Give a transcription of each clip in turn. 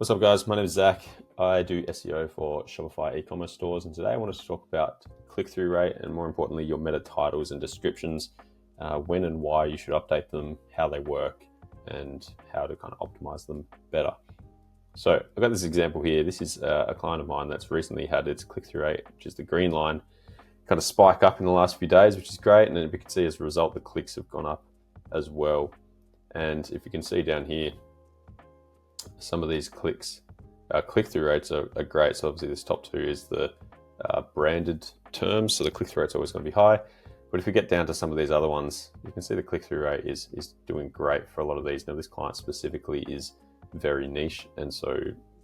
What's up, guys? My name is Zach. I do SEO for Shopify e-commerce stores, and today I wanted to talk about click-through rate and, more importantly, your meta titles and descriptions, when and why you should update them, how they work, and how to kind of optimize them better. So I've got this example here. This is a client of mine that's recently had its click-through rate, which is the green line, kind of spike up in the last few days, which is great. And then we can see as a result, the clicks have gone up as well. And if you can see down here, some of these click-through rates are great. So obviously this top two is the branded terms, so the click-through rate's always going to be high. But if we get down to some of these other ones, you can see the click-through rate is doing great for a lot of these. Now this client specifically is very niche, and so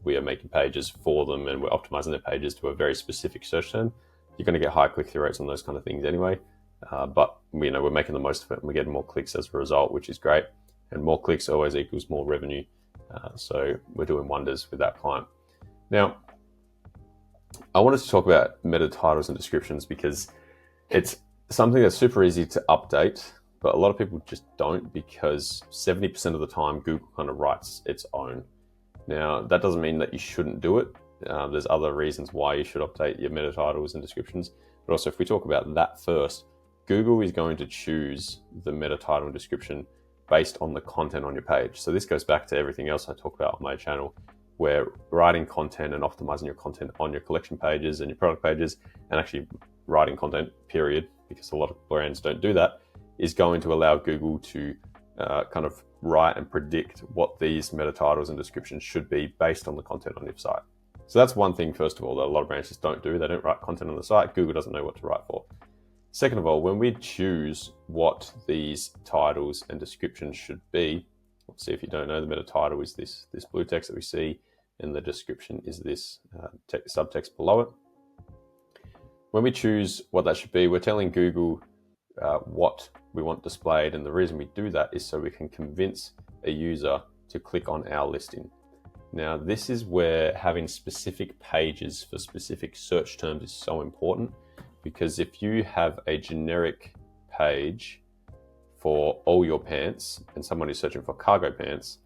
we are making pages for them and we're optimizing their pages to a very specific search term. You're going to get high click-through rates on those kind of things anyway, but we're making the most of it and we're getting more clicks as a result, which is great. And more clicks always equals more revenue. So we're doing wonders with that client. Now, I wanted to talk about meta titles and descriptions because it's something that's super easy to update, but a lot of people just don't, because 70% of the time Google kind of writes its own. Now, that doesn't mean that you shouldn't do it. There's other reasons why you should update your meta titles and descriptions. But also, if we talk about that first, Google is going to choose the meta title and description based on the content on your page. So this goes back to everything else I talk about on my channel, where writing content and optimizing your content on your collection pages and your product pages, and actually writing content, period, because a lot of brands don't do that, is going to allow Google to kind of write and predict what these meta titles and descriptions should be based on the content on your site. So that's one thing, first of all, that a lot of brands just don't do. They don't write content on the site. Google doesn't know what to write for. Second of all, when we choose what these titles and descriptions should be, let's see, if you don't know, the meta title is this blue text that we see, and the description is this subtext below it. When we choose what that should be, we're telling Google what we want displayed, and the reason we do that is so we can convince a user to click on our listing. Now, this is where having specific pages for specific search terms is so important, because if you have a generic page for all your pants and someone is searching for cargo pants,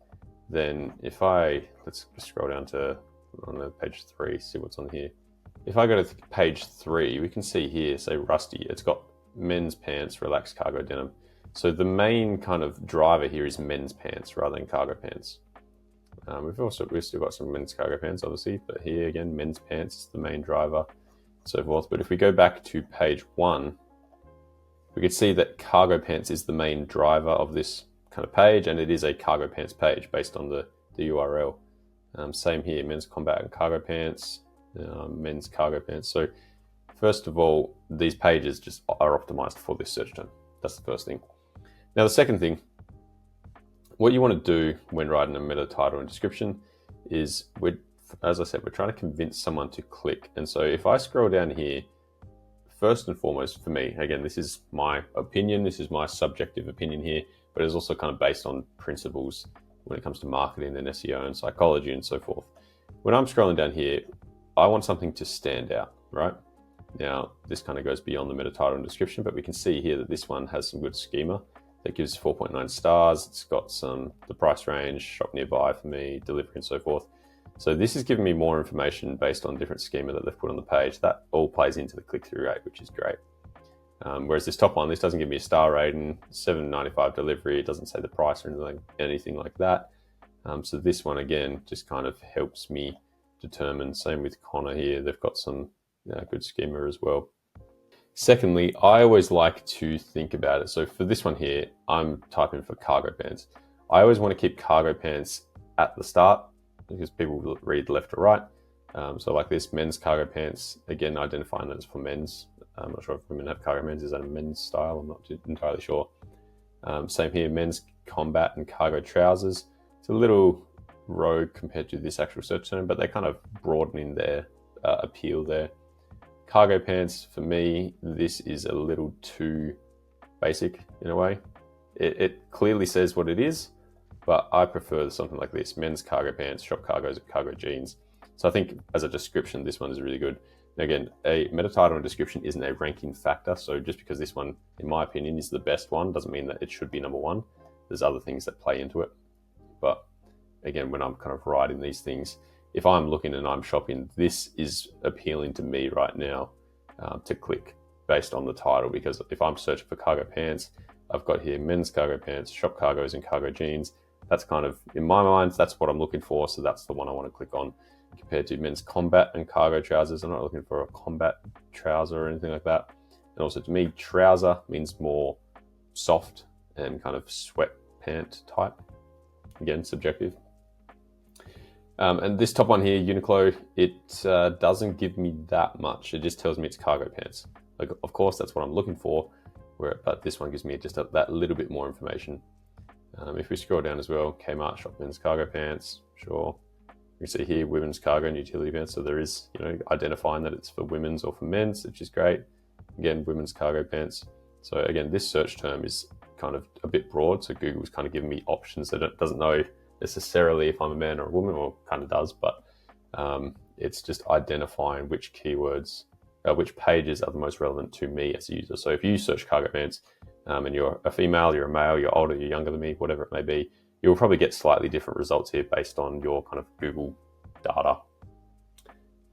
then let's scroll down to on page 3, see what's on here. If I go to page 3, we can see here, say Rusty, it's got men's pants, relaxed cargo denim. So the main kind of driver here is men's pants rather than cargo pants. We've still got some men's cargo pants, obviously, but here again, men's pants is the main driver, so forth. But if we go back to page 1, we can see that cargo pants is the main driver of this kind of page, and it is a cargo pants page based on the URL. Same here, men's combat and cargo pants, men's cargo pants. So first of all, these pages just are optimized for this search term. That's the first thing. Now, the second thing, what you want to do when writing a meta title and description is, as I said, we're trying to convince someone to click. And so if I scroll down here, first and foremost for me, again, this is my opinion, this is my subjective opinion here, but it's also kind of based on principles when it comes to marketing and SEO and psychology and so forth. When I'm scrolling down here, I want something to stand out, right? Now, this kind of goes beyond the meta title and description, but we can see here that this one has some good schema that gives 4.9 stars. It's got the price range, shop nearby for me, delivery and so forth. So this is giving me more information based on different schema that they've put on the page. That all plays into the click-through rate, which is great. Whereas this top one, this doesn't give me a star rating, $7.95 delivery. It doesn't say the price or anything like that. So this one, again, just kind of helps me determine. Same with Connor here. They've got some good schema as well. Secondly, I always like to think about it. So for this one here, I'm typing for cargo pants. I always want to keep cargo pants at the start because people will read left or right. So like this, men's cargo pants, again, identifying that it's for men's. I'm not sure if women have cargo pants. Is that a men's style? I'm not entirely sure. Same here, men's combat and cargo trousers. It's a little rogue compared to this actual search term, but they're kind of broadening their appeal there. Cargo pants, for me, this is a little too basic in a way. It clearly says what it is, but I prefer something like this: men's cargo pants, shop cargos, cargo jeans. So I think as a description, this one is really good. Now again, a meta title and description isn't a ranking factor. So just because this one, in my opinion, is the best one, doesn't mean that it should be number one. There's other things that play into it. But again, when I'm kind of writing these things, if I'm looking and I'm shopping, this is appealing to me right now to click based on the title. Because if I'm searching for cargo pants, I've got here men's cargo pants, shop cargos, and cargo jeans. That's kind of, in my mind, that's what I'm looking for. So that's the one I want to click on, compared to men's combat and cargo trousers. I'm not looking for a combat trouser or anything like that. And also, to me, trouser means more soft and kind of sweatpant type. Again, subjective. And this top one here, Uniqlo, it doesn't give me that much. It just tells me it's cargo pants. Like, of course, that's what I'm looking for, but this one gives me just that little bit more information. If we scroll down as well, Kmart shop men's cargo pants, sure. You can see here women's cargo and utility pants. So there is, identifying that it's for women's or for men's, which is great. Again, women's cargo pants. So again, this search term is kind of a bit broad. So Google's kind of giving me options that it doesn't know necessarily if I'm a man or a woman, or kind of does, but it's just identifying which keywords, which pages are the most relevant to me as a user. So if you search cargo pants and you're a female, you're a male, you're older, you're younger than me, whatever it may be, you'll probably get slightly different results here based on your kind of Google data.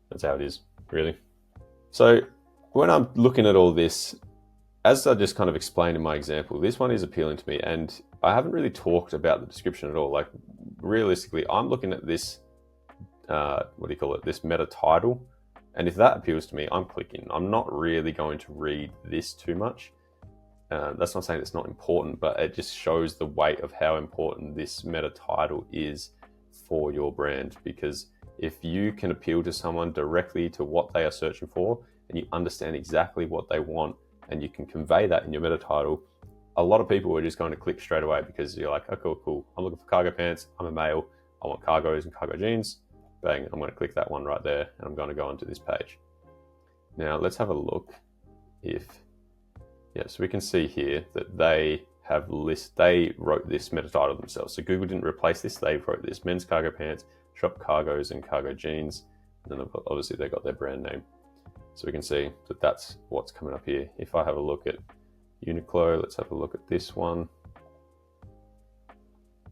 That's how it is, really. So when I'm looking at all this, as I just kind of explained in my example, this one is appealing to me, and I haven't really talked about the description at all. Like, realistically, I'm looking at this, this meta title, and if that appeals to me, I'm clicking. I'm not really going to read this too much. That's not saying it's not important, but it just shows the weight of how important this meta title is for your brand. Because if you can appeal to someone directly to what they are searching for, and you understand exactly what they want, and you can convey that in your meta title, a lot of people are just going to click straight away, because you're like, oh, cool. I'm looking for cargo pants. I'm a male. I want cargos and cargo jeans. Bang, I'm going to click that one right there, and I'm going to go onto this page. Now let's have a look so we can see here that they wrote this meta title themselves. So Google didn't replace this. They wrote this: men's cargo pants, shop cargos, and cargo jeans. And then obviously they got their brand name. So we can see that that's what's coming up here. If I have a look at Uniqlo, let's have a look at this one.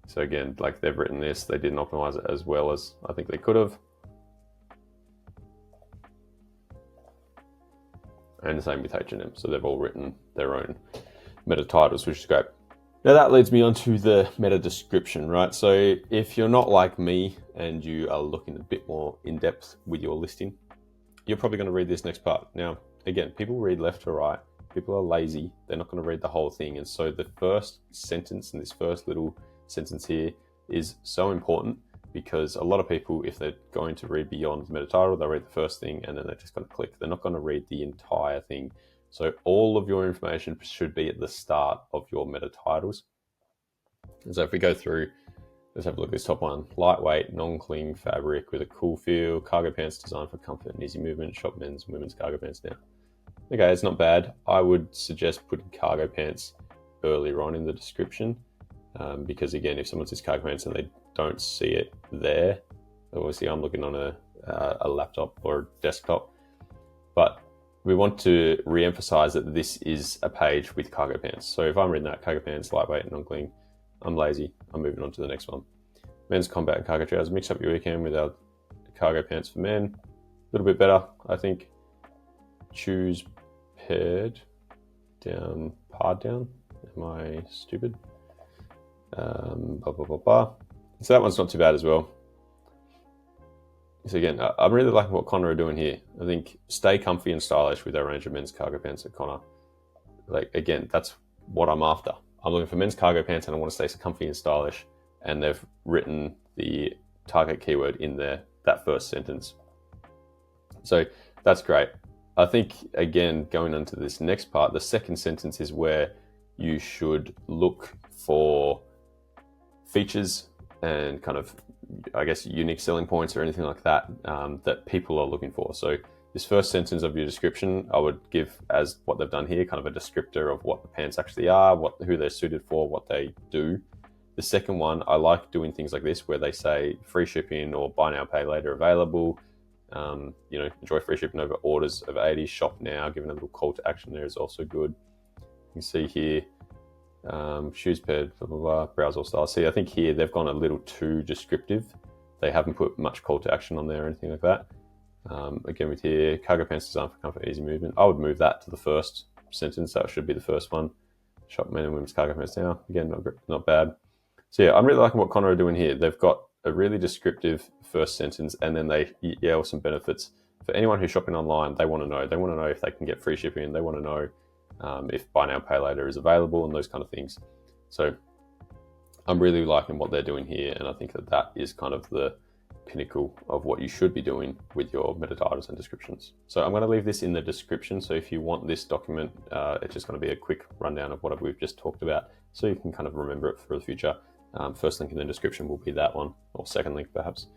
So again, like, they've written this, they didn't optimize it as well as I think they could have. And the same with H&M. So they've all written their own meta titles, which is great. Now that leads me on to the meta description, right? So if you're not like me and you are looking a bit more in depth with your listing, you're probably going to read this next part. Now, again, people read left to right. People are lazy. They're not going to read the whole thing. And so the first sentence in this first little sentence here is so important, because a lot of people, if they're going to read beyond the meta title, they'll read the first thing and then they're just going to click. They're not going to read the entire thing. So all of your information should be at the start of your meta titles. And so if we go through, let's have a look at this top one: lightweight, non-cling fabric with a cool feel, cargo pants designed for comfort and easy movement, shop men's and women's cargo pants. Now, okay, it's not bad. I would suggest putting cargo pants earlier on in the description, because again, if someone says cargo pants and they don't see it there, obviously I'm looking on a laptop or a desktop, but we want to re-emphasize that this is a page with cargo pants. So if I'm reading that, cargo pants, lightweight, non-cling, I'm lazy, I'm moving on to the next one. Men's combat and cargo trousers. Mix up your weekend with our cargo pants for men. A little bit better, I think. Choose pared down. Am I stupid? So that one's not too bad as well. So again, I'm really liking what Connor are doing here. I think stay comfy and stylish with our range of men's cargo pants at Connor. Like, again, that's what I'm after. I'm looking for men's cargo pants and I want to stay comfy and stylish. And they've written the target keyword in there, that first sentence. So that's great. I think, again, going into this next part, the second sentence is where you should look for features and kind of, I guess, unique selling points or anything like that, that people are looking for. So this first sentence of your description, I would give as what they've done here, kind of a descriptor of what the pants actually are, who they're suited for, what they do. The second one, I like doing things like this where they say free shipping or buy now, pay later available. Enjoy free shipping over orders of 80, shop now, giving a little call to action there is also good. You can see here, shoes paired, blah, blah, blah, browse all styles. See, I think here they've gone a little too descriptive. They haven't put much call to action on there or anything like that. Again, with here, cargo pants designed for comfort, easy movement. I would move that to the first sentence. That should be the first one. Shop men and women's cargo pants now. Again, not bad. So yeah, I'm really liking what Connor are doing here. They've got a really descriptive first sentence, and then they yell some benefits. For anyone who's shopping online, they want to know. They want to know if they can get free shipping. They want to know if buy now, pay later is available and those kind of things. So I'm really liking what they're doing here, and I think that is kind of the pinnacle of what you should be doing with your meta titles and descriptions. So I'm going to leave this in the description. So if you want this document, it's just going to be a quick rundown of what we've just talked about, so you can kind of remember it for the future. First link in the description will be that one, or second link perhaps.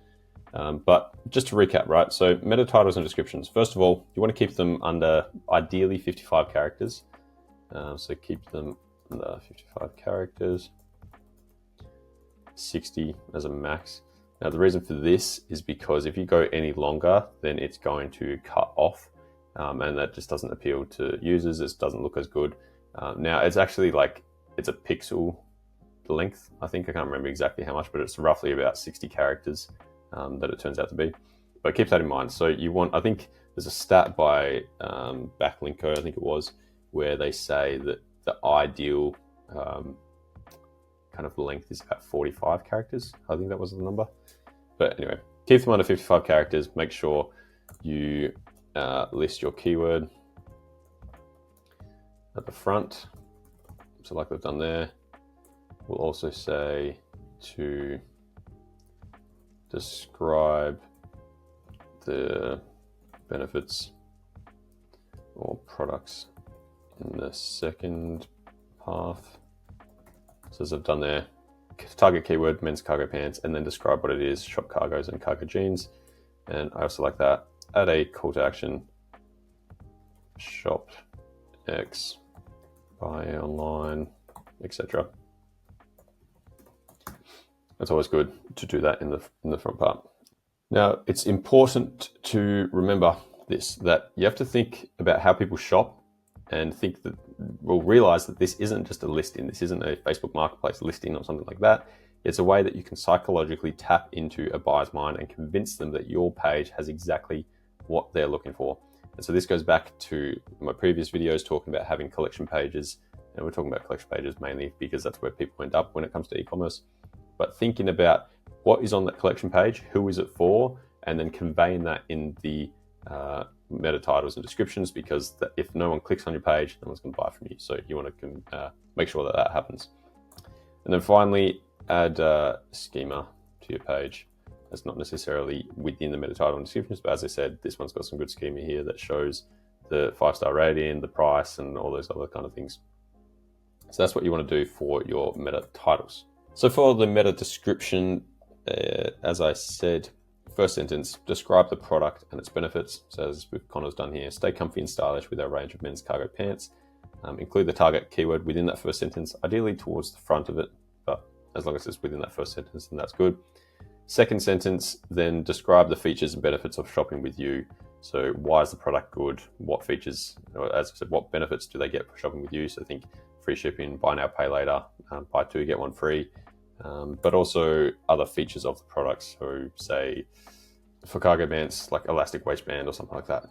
But just to recap, right? So meta titles and descriptions. First of all, you want to keep them under ideally 55 characters. So keep them under 55 characters, 60 as a max. Now the reason for this is because if you go any longer, then it's going to cut off, and that just doesn't appeal to users. It doesn't look as good. Now it's actually like, it's a pixel length. I think, I can't remember exactly how much, but it's roughly about 60 characters that it turns out to be. But keep that in mind. So you want, I think there's a stat by Backlinko, I think it was, where they say that the ideal kind of length is about 45 characters. I think that was the number. But anyway, keep them under 55 characters. Make sure you list your keyword at the front. So like we've done there. We'll also say to describe the benefits or products in the second path. So as I've done there, target keyword, men's cargo pants, and then describe what it is, shop cargos and cargo jeans. And I also like that. Add a call to action, shop X, buy online, etc. It's always good to do that in the front part. Now, it's important to remember this, that you have to think about how people shop, and think that we'll realize that this isn't just a listing. This isn't a Facebook Marketplace listing or something like that. It's a way that you can psychologically tap into a buyer's mind and convince them that your page has exactly what they're looking for. And so this goes back to my previous videos talking about having collection pages. And we're talking about collection pages mainly because that's where people end up when it comes to e-commerce. But thinking about what is on that collection page, who is it for, and then conveying that in the meta titles and descriptions, because if no one clicks on your page, no one's going to buy from you. So you want to make sure that that happens. And then finally, add schema to your page. That's not necessarily within the meta title and descriptions, but as I said, this one's got some good schema here that shows the 5-star rating, the price, and all those other kind of things. So that's what you want to do for your meta titles. So for the meta description, as I said, first sentence, describe the product and its benefits. So as Connor's done here, stay comfy and stylish with our range of men's cargo pants. Include the target keyword within that first sentence, ideally towards the front of it, but as long as it's within that first sentence, then that's good. Second sentence, then describe the features and benefits of shopping with you. So why is the product good? What features, as I said, what benefits do they get for shopping with you? So think free shipping, buy now, pay later, buy two, get one free. But also other features of the products. So say for cargo pants, like elastic waistband or something like that,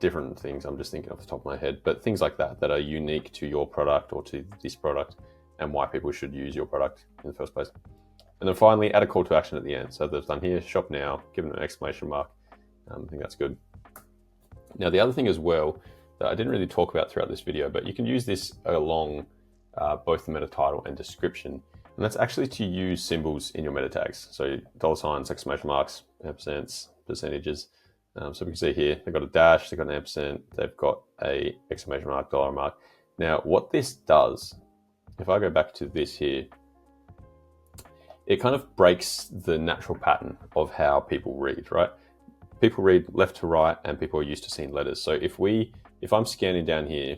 different things. I'm just thinking off the top of my head, but things like that are unique to your product or to this product, and why people should use your product in the first place. And then finally, add a call to action at the end. So they've done here, shop now, give them an exclamation mark. I think that's good. Now, the other thing as well that I didn't really talk about throughout this video, but you can use this along both the meta title and description. And that's actually to use symbols in your meta tags. So dollar signs, exclamation marks, ampersands, percentages. So we can see here, they've got a dash, they've got an ampersand, they've got a exclamation mark, dollar mark. Now, what this does, if I go back to this here, it kind of breaks the natural pattern of how people read, right? People read left to right, and people are used to seeing letters. So if I'm scanning down here,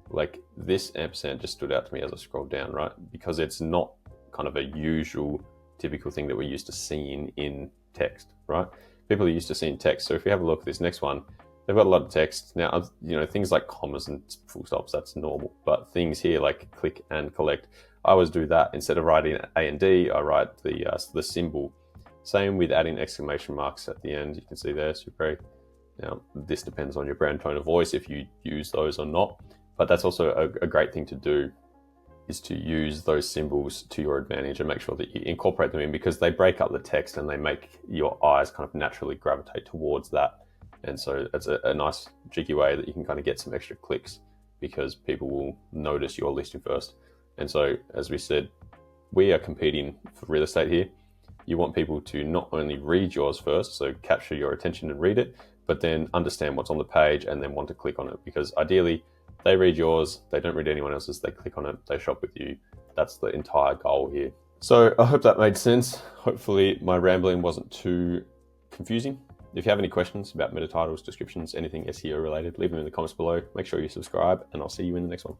like this ampersand just stood out to me as I scrolled down, right? Because it's not kind of a usual, typical thing that we're used to seeing in text, right? People are used to seeing text. So if we have a look at this next one, they've got a lot of text. Now, things like commas and full stops, that's normal. But things here like click and collect, I always do that. Instead of writing A and D, I write the symbol. Same with adding exclamation marks at the end. You can see there, super great. Now, this depends on your brand tone of voice if you use those or not. But that's also a great thing to do, is to use those symbols to your advantage and make sure that you incorporate them in, because they break up the text and they make your eyes kind of naturally gravitate towards that. And so it's a nice cheeky way that you can kind of get some extra clicks, because people will notice your listing first. And so, as we said, we are competing for real estate here. You want people to not only read yours first, so capture your attention and read it, but then understand what's on the page and then want to click on it, because ideally they read yours, they don't read anyone else's, they click on it, they shop with you. That's the entire goal here. So I hope that made sense. Hopefully my rambling wasn't too confusing. If you have any questions about meta titles, descriptions, anything SEO related, leave them in the comments below. Make sure you subscribe, and I'll see you in the next one.